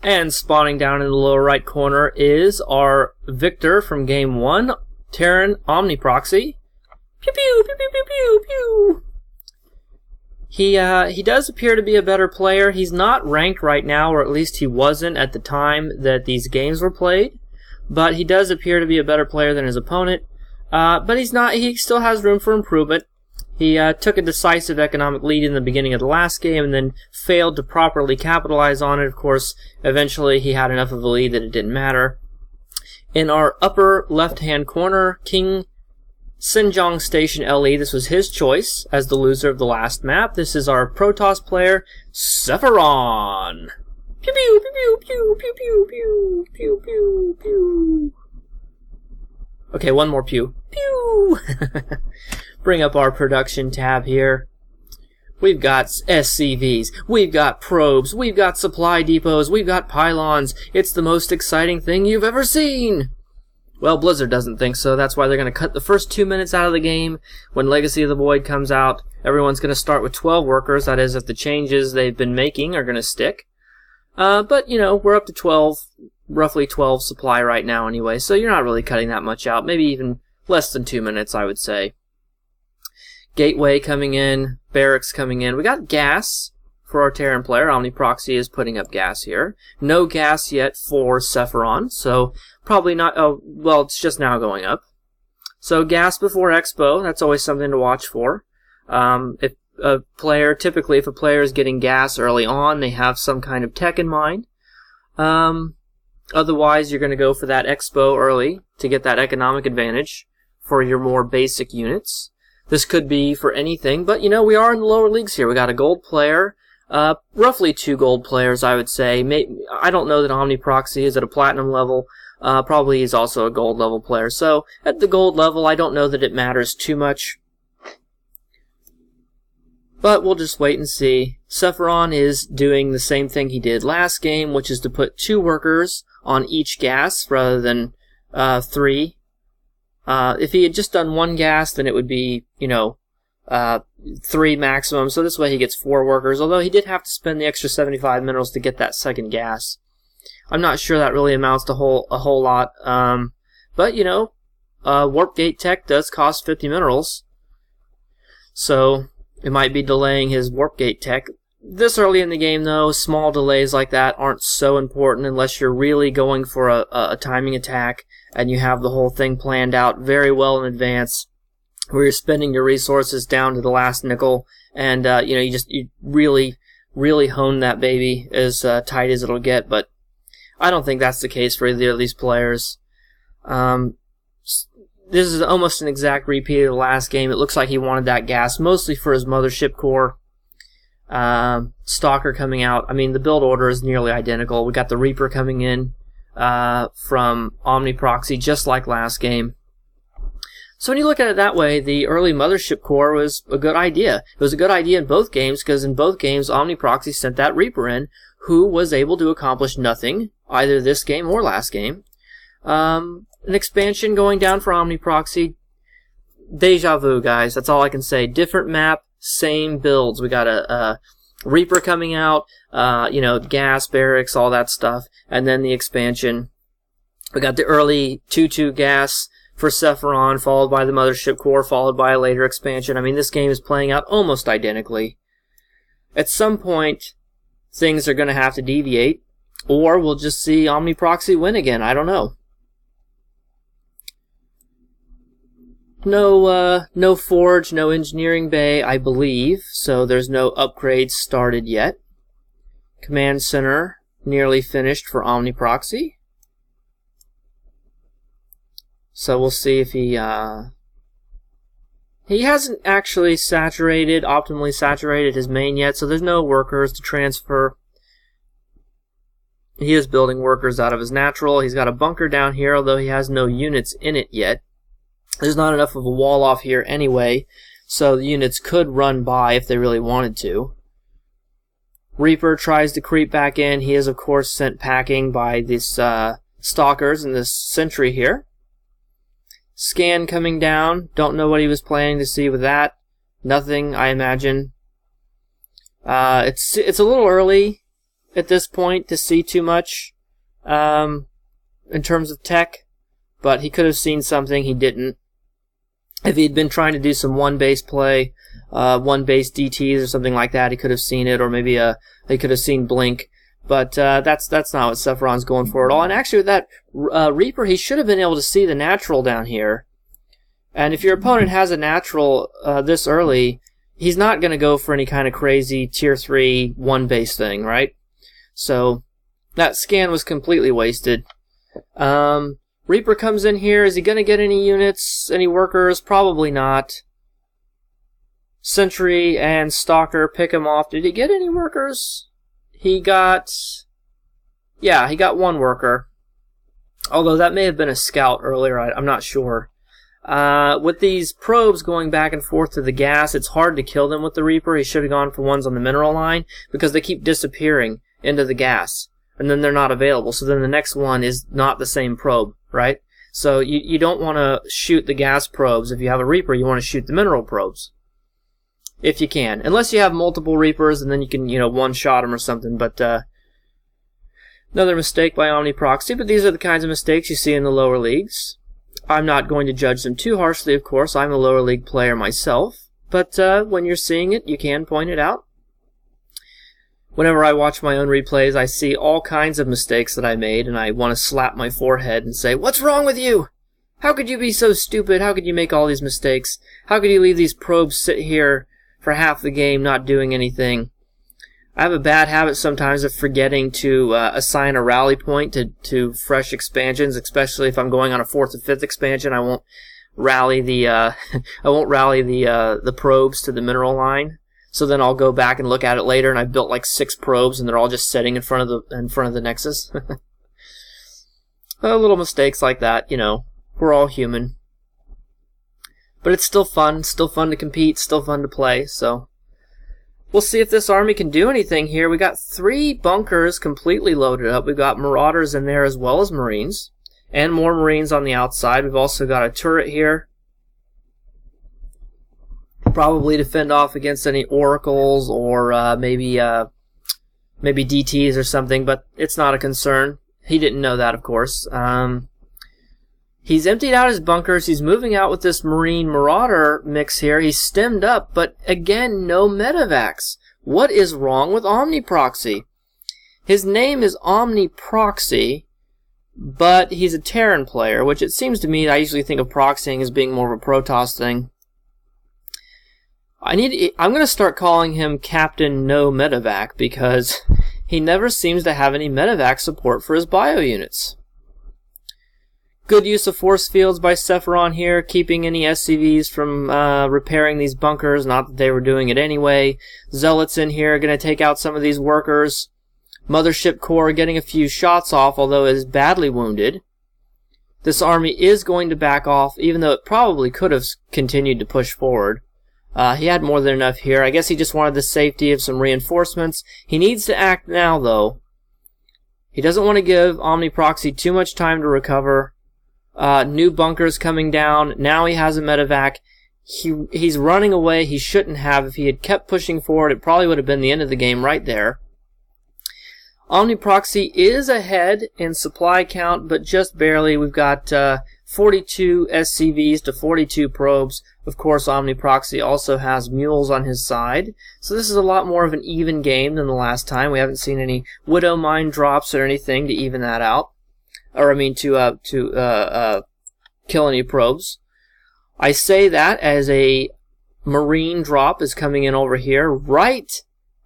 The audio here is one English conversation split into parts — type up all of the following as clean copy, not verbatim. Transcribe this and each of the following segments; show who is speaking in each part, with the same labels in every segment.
Speaker 1: And spawning down in the lower right corner is our victor from Game 1, Sepheron Omniproxy. Pew pew pew pew pew pew pew. He does appear to be a better player. He's not ranked right now, or at least he wasn't at the time that these games were played. But he does appear to be a better player than his opponent. But he's not. He still has room for improvement. He took a decisive economic lead in the beginning of the last game and then failed to properly capitalize on it. Of course, eventually he had enough of a lead that it didn't matter. In our upper left-hand corner, King Xinjiang Station LE, this was his choice as the loser of the last map. This is our Protoss player, Sepheron. Pew pew pew pew pew pew pew pew pew pew. Okay, one more pew. Pew! Bring up our production tab here. We've got SCVs, we've got probes, we've got supply depots, we've got pylons. It's the most exciting thing you've ever seen! Well, Blizzard doesn't think so. That's why they're going to cut the first 2 minutes out of the game. When Legacy of the Void comes out, everyone's going to start with 12 workers. That is, if the changes they've been making are going to stick. But, you know, we're up to 12, roughly 12 supply right now anyway, so you're not really cutting that much out. Maybe even less than 2 minutes, I would say. Gateway coming in, barracks coming in. We got gas for our Terran player. Omniproxy is putting up gas here. No gas yet for Sepheron, so probably not. Oh, well, it's just now going up. So gas before Expo, that's always something to watch for. If a player is getting gas early on, they have some kind of tech in mind. Otherwise, you're going to go for that Expo early to get that economic advantage for your more basic units. This could be for anything, but, you know, we are in the lower leagues here. We got a gold player, roughly 2 gold players, I would say. I don't know that Omniproxy is at a platinum level. Probably he's also a gold level player. So, at the gold level, I don't know that it matters too much. But we'll just wait and see. Sepheron is doing the same thing he did last game, which is to put 2 workers on each gas rather than 3. If he had just done 1 gas, then it would be, you know, 3 maximum. So this way he gets 4 workers, although he did have to spend the extra 75 minerals to get that second gas. I'm not sure that really amounts to a whole lot. But, you know, Warp Gate Tech does cost 50 minerals. So it might be delaying his Warp Gate Tech. This early in the game, though, small delays like that aren't so important unless you're really going for a timing attack and you have the whole thing planned out very well in advance, where you're spending your resources down to the last nickel, and you know, you really hone that baby as tight as it'll get. But I don't think that's the case for either of these players. This is almost an exact repeat of the last game. It looks like he wanted that gas mostly for his mothership core. Stalker coming out. I mean, the build order is nearly identical. We got the Reaper coming in from Omniproxy, just like last game. So when you look at it that way, the early mothership core was a good idea. It was a good idea in both games, because in both games, Omniproxy sent that Reaper in, who was able to accomplish nothing, either this game or last game. An expansion going down for Omniproxy. Deja vu, guys. That's all I can say. Different map, same builds. We got a Reaper coming out, you know, gas, barracks, all that stuff, and then the expansion. We got the early 2-2 gas for Sepheron, followed by the mothership core, followed by a later expansion. I mean, this game is playing out almost identically. At some point, things are going to have to deviate, or we'll just see Omniproxy win again. I don't know. No forge, no engineering bay, I believe, so there's no upgrades started yet. Command center nearly finished for Omniproxy. So we'll see if he hasn't actually optimally saturated his main yet, so there's no workers to transfer. He is building workers out of his natural. He's got a bunker down here, although he has no units in it yet. There's not enough of a wall off here anyway, so the units could run by if they really wanted to. Reaper tries to creep back in. He is, of course, sent packing by these stalkers in this sentry here. Scan coming down. Don't know what he was planning to see with that. Nothing, I imagine. It's a little early at this point to see too much in terms of tech, but he could have seen something he didn't. If he'd been trying to do some one-base play, one-base DTs or something like that, he could have seen it, or maybe they could have seen Blink. But that's not what Sepheron's going for at all. And actually, with that Reaper, he should have been able to see the natural down here. And if your opponent has a natural this early, he's not going to go for any kind of crazy tier 3 one-base thing, right? So that scan was completely wasted. Reaper comes in here. Is he going to get any units, any workers? Probably not. Sentry and Stalker pick him off. Did he get any workers? He got... yeah, he got one worker. Although that may have been a scout earlier. I'm not sure. With these probes going back and forth to the gas, it's hard to kill them with the Reaper. He should have gone for ones on the mineral line because they keep disappearing into the gas. And then they're not available. So then the next one is not the same probe, right? So you don't want to shoot the gas probes. If you have a Reaper, you want to shoot the mineral probes. If you can. Unless you have multiple Reapers, and then you can, one-shot them or something. But another mistake by Omniproxy. But these are the kinds of mistakes you see in the lower leagues. I'm not going to judge them too harshly, of course. I'm a lower league player myself. But when you're seeing it, you can point it out. Whenever I watch my own replays, I see all kinds of mistakes that I made, and I want to slap my forehead and say, "What's wrong with you? How could you be so stupid? How could you make all these mistakes? How could you leave these probes sit here for half the game not doing anything?" I have a bad habit sometimes of forgetting to assign a rally point to fresh expansions, especially if I'm going on a 4th or 5th expansion. I won't rally the the probes to the mineral line. So then I'll go back and look at it later, and I've built like 6 probes, and they're all just sitting in front of the Nexus. Little mistakes like that, we're all human. But it's still fun to compete, still fun to play, so we'll see if this army can do anything here. We got 3 bunkers completely loaded up. We've got Marauders in there as well as Marines, and more Marines on the outside. We've also got a turret here. Probably to fend off against any oracles or maybe DTs or something, but it's not a concern. He didn't know that, of course. He's emptied out his bunkers. He's moving out with this Marine Marauder mix here. He's stemmed up, but again, no medevacs. What is wrong with Omniproxy? His name is Omniproxy, but he's a Terran player, which it seems to me, I usually think of proxying as being more of a Protoss thing. I'm going to start calling him Captain No Medevac because he never seems to have any medevac support for his bio units. Good use of force fields by Sepheron here, keeping any SCVs from repairing these bunkers, not that they were doing it anyway. Zealots in here are going to take out some of these workers. Mothership Corps getting a few shots off, although it is badly wounded. This army is going to back off, even though it probably could have continued to push forward. He had more than enough here. I guess he just wanted the safety of some reinforcements. He needs to act now, though. He doesn't want to give Omniproxy too much time to recover. New bunkers coming down. Now he has a medevac. He's running away. He shouldn't have. If he had kept pushing forward, it probably would have been the end of the game right there. Omniproxy is ahead in supply count, but just barely. We've got 42 SCVs to 42 probes. Of course, Omniproxy also has mules on his side. So this is a lot more of an even game than the last time. We haven't seen any Widow Mine drops or anything to even that out. Or, I mean, to kill any probes. I say that as a Marine drop is coming in over here, right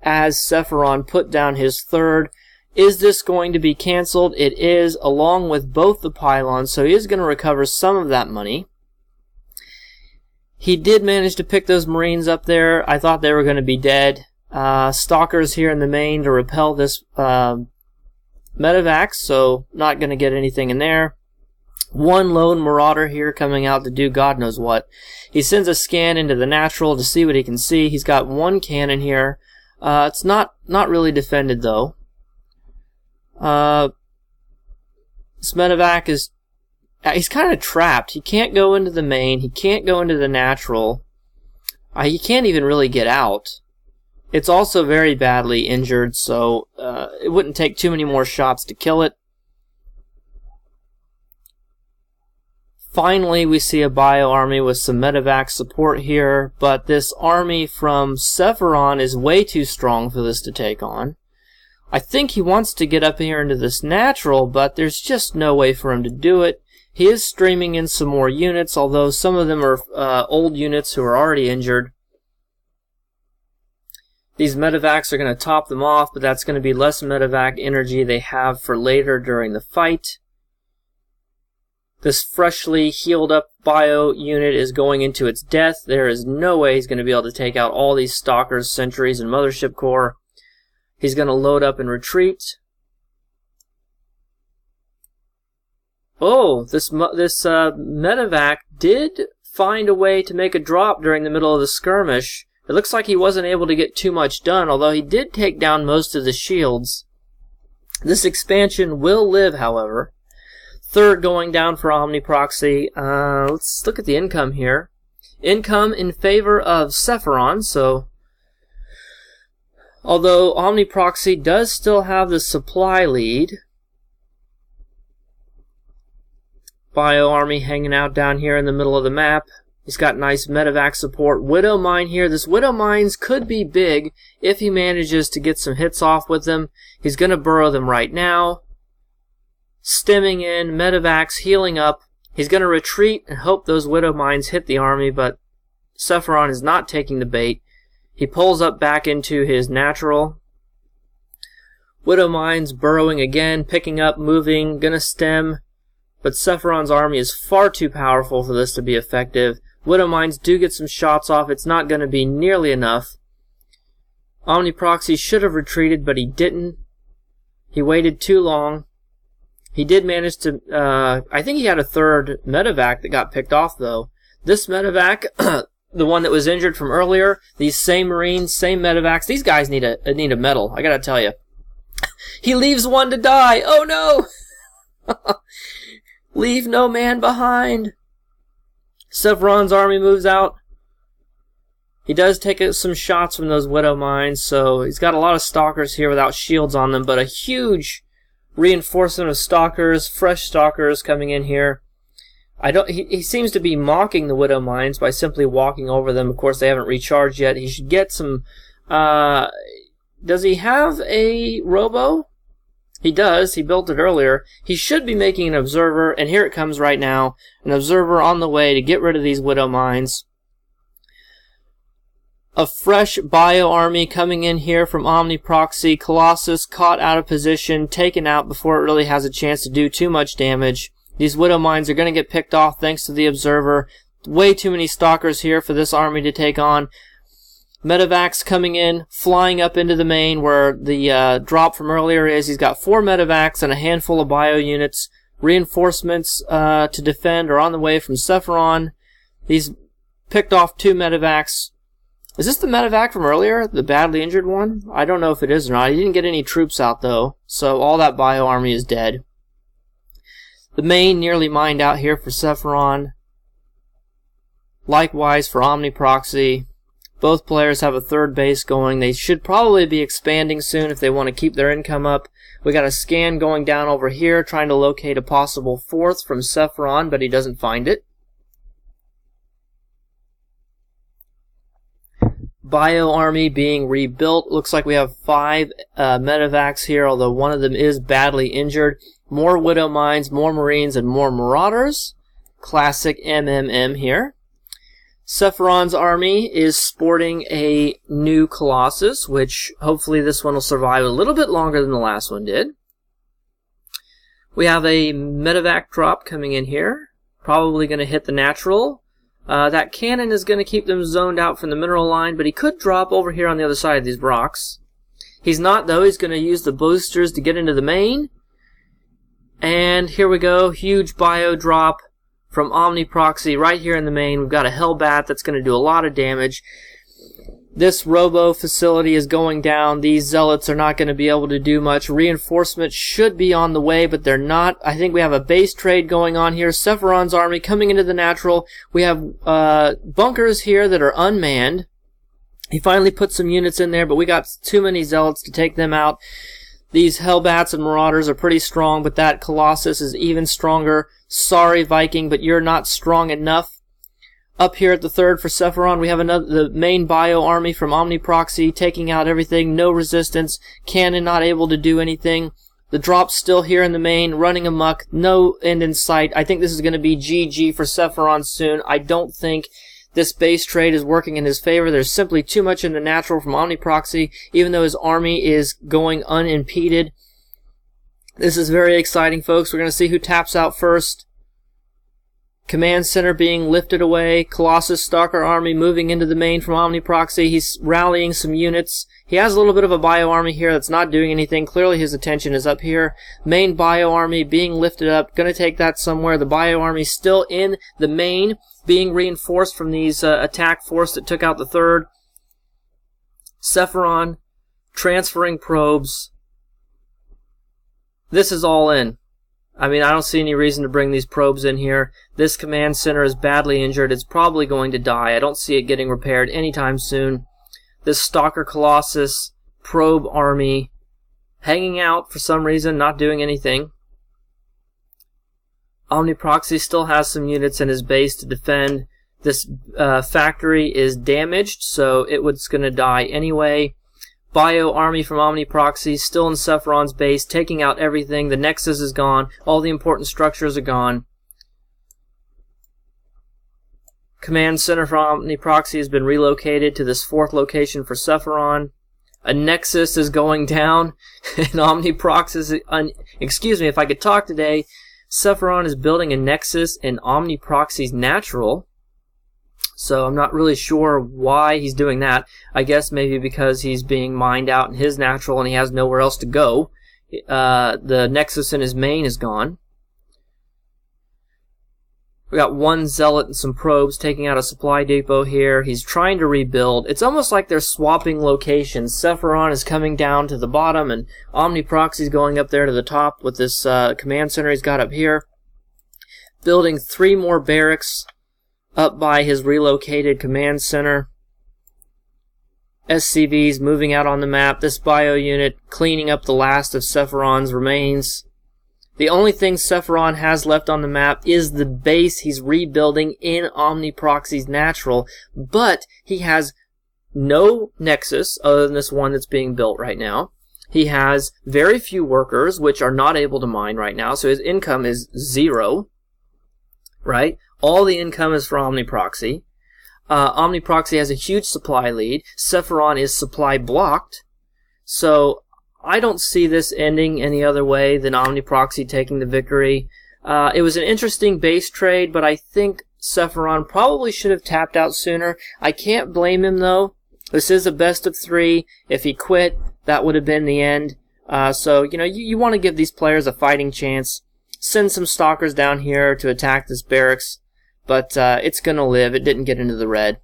Speaker 1: as Sepheron put down his 3rd. Is this going to be canceled? It is, along with both the pylons, so he is going to recover some of that money. He did manage to pick those Marines up there. I thought they were going to be dead. Stalkers here in the main to repel this medevac, so not going to get anything in there. One lone Marauder here coming out to do God knows what. He sends a scan into the natural to see what he can see. He's got 1 cannon here. It's not really defended, though. This medevac is... he's kind of trapped. He can't go into the main. He can't go into the natural. He can't even really get out. It's also very badly injured, so it wouldn't take too many more shots to kill it. Finally, we see a bio army with some medevac support here, but this army from Sepheron is way too strong for this to take on. I think he wants to get up here into this natural, but there's just no way for him to do it. He is streaming in some more units, although some of them are old units who are already injured. These medevacs are going to top them off, but that's going to be less medevac energy they have for later during the fight. This freshly healed up bio unit is going into its death. There is no way he's going to be able to take out all these stalkers, sentries, and mothership core. He's going to load up and retreat. Oh, this medevac did find a way to make a drop during the middle of the skirmish. It looks like he wasn't able to get too much done, although he did take down most of the shields. This expansion will live, however. Third going down for Omniproxy. Let's look at the income here. Income in favor of Sepheron, so although Omniproxy does still have the supply lead. Bio army hanging out down here in the middle of the map. He's got nice medevac support. Widow Mine here. This Widow Mines could be big if he manages to get some hits off with them. He's going to burrow them right now. Stemming in, medevacs healing up. He's going to retreat and hope those Widow Mines hit the army, but Sepheron is not taking the bait. He pulls up back into his natural. Widow Mines burrowing again, picking up, moving, going to stem. But Sepheron's army is far too powerful for this to be effective. Widow Mines do get some shots off. It's not going to be nearly enough. Omniproxy should have retreated, but he didn't. He waited too long. He did manage to... I think he had a third medevac that got picked off, though. This medevac, the one that was injured from earlier, these same Marines, same medevacs, these guys need a medal, I gotta tell you. He leaves one to die! Oh no! Leave no man behind! Sepheron's army moves out. He does take some shots from those Widow Mines, so he's got a lot of stalkers here without shields on them, but a huge reinforcement of stalkers, fresh stalkers coming in here. He seems to be mocking the Widow Mines by simply walking over them. Of course, they haven't recharged yet. He should get some... does he have a robo? He does. He built it earlier. He should be making an observer, and here it comes right now. An observer on the way to get rid of these Widow Mines. A fresh bio army coming in here from Omniproxy. Colossus caught out of position, taken out before it really has a chance to do too much damage. These Widow Mines are going to get picked off thanks to the observer. Way too many stalkers here for this army to take on. Medevacs coming in, flying up into the main where the drop from earlier is. He's got 4 medevacs and a handful of bio units. Reinforcements to defend are on the way from Sepheron. He's picked off 2 medevacs. Is this the medevac from earlier? The badly injured one? I don't know if it is or not. He didn't get any troops out though, so all that bio army is dead. The main nearly mined out here for Sepheron. Likewise for Omniproxy. Both players have a third base going. They should probably be expanding soon if they want to keep their income up. We got a scan going down over here trying to locate a possible fourth from Sepheron, but he doesn't find it. Bio army being rebuilt. Looks like we have 5 medevacs here, although one of them is badly injured. More Widow Mines, more Marines, and more Marauders. Classic MMM here. Sepheron's army is sporting a new Colossus, which hopefully this one will survive a little bit longer than the last one did. We have a medevac drop coming in here. Probably going to hit the natural. That cannon is going to keep them zoned out from the mineral line, but he could drop over here on the other side of these rocks. He's not, though. He's going to use the boosters to get into the main. And here we go. Huge bio drop from Omniproxy right here in the main. We've got a Hellbat that's going to do a lot of damage. This robo facility is going down. These zealots are not going to be able to do much. Reinforcements should be on the way, but they're not. I think we have a base trade going on here. Sepheron's army coming into the natural. We have bunkers here that are unmanned. He finally put some units in there, but we got too many Zealots to take them out. These Hellbats and Marauders are pretty strong, but that Colossus is even stronger. Sorry, Viking, but you're not strong enough. Up here at the third for Sepheron, we have the main bio army from Omniproxy, taking out everything, no resistance, cannon not able to do anything. The drop's still here in the main, running amok, no end in sight. I think this is going to be GG for Sepheron soon. I don't think this base trade is working in his favor. There's simply too much in the natural from Omniproxy, even though his army is going unimpeded. This is very exciting, folks. We're going to see who taps out first. Command Center being lifted away. Colossus Stalker Army moving into the main from Omniproxy. He's rallying some units. He has a little bit of a bio army here that's not doing anything. Clearly his attention is up here. Main bio army being lifted up. Gonna take that somewhere. The bio army still in the main, being reinforced from these attack force that took out the third. Sepheron transferring probes. This is all in. I mean, I don't see any reason to bring these probes in here. This command center is badly injured. It's probably going to die. I don't see it getting repaired anytime soon. This Stalker Colossus probe army hanging out for some reason, not doing anything. Omniproxy still has some units in his base to defend. This factory is damaged, so it's going to die anyway. Bio army from Omniproxy still in Sepheron's base, taking out everything. The Nexus is gone. All the important structures are gone. Command center for Omniproxy has been relocated to this fourth location for Sepheron. A Nexus is going down, and Omniproxy, excuse me, if I could talk today, Sepheron is building a Nexus in Omniproxy's natural. So I'm not really sure why he's doing that. I guess maybe because he's being mined out in his natural and he has nowhere else to go. The Nexus in his main is gone. We got one Zealot and some probes taking out a supply depot here. He's trying to rebuild. It's almost like they're swapping locations. Sepheron is coming down to the bottom and Omniproxy's going up there to the top with this command center he's got up here. Building 3 more barracks up by his relocated command center. SCVs moving out on the map. This bio unit cleaning up the last of Sepheron's remains. The only thing Sepheron has left on the map is the base he's rebuilding in Omniproxy's natural, but he has no Nexus other than this one that's being built right now. He has very few workers, which are not able to mine right now, so his income is 0, right? All the income is for Omniproxy. Omniproxy has a huge supply lead. Sepheron is supply blocked. So I don't see this ending any other way than Omniproxy taking the victory. It was an interesting base trade, but I think Sepheron probably should have tapped out sooner. I can't blame him, though. This is a best of 3. If he quit, that would have been the end. So, you know, you want to give these players a fighting chance. Send some stalkers down here to attack this barracks. But it's going to live. It didn't get into the red.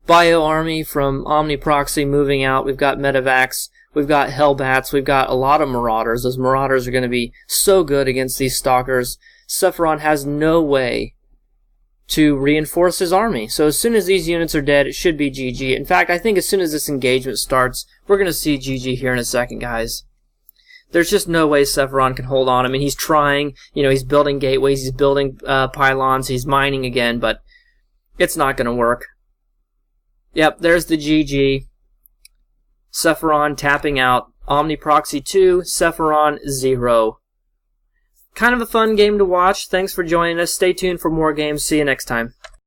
Speaker 1: Bio army from Omniproxy moving out. We've got Medivacs. We've got Hellbats. We've got a lot of Marauders. Those Marauders are going to be so good against these Stalkers. Sepheron has no way to reinforce his army. So as soon as these units are dead, it should be GG. In fact, I think as soon as this engagement starts, we're going to see GG here in a second, guys. There's just no way Sepheron can hold on. I mean, he's trying. You know, he's building gateways, he's building pylons, he's mining again, but it's not going to work. Yep, there's the GG. Sepheron tapping out. Omniproxy 2, Sepheron 0. Kind of a fun game to watch. Thanks for joining us. Stay tuned for more games. See you next time.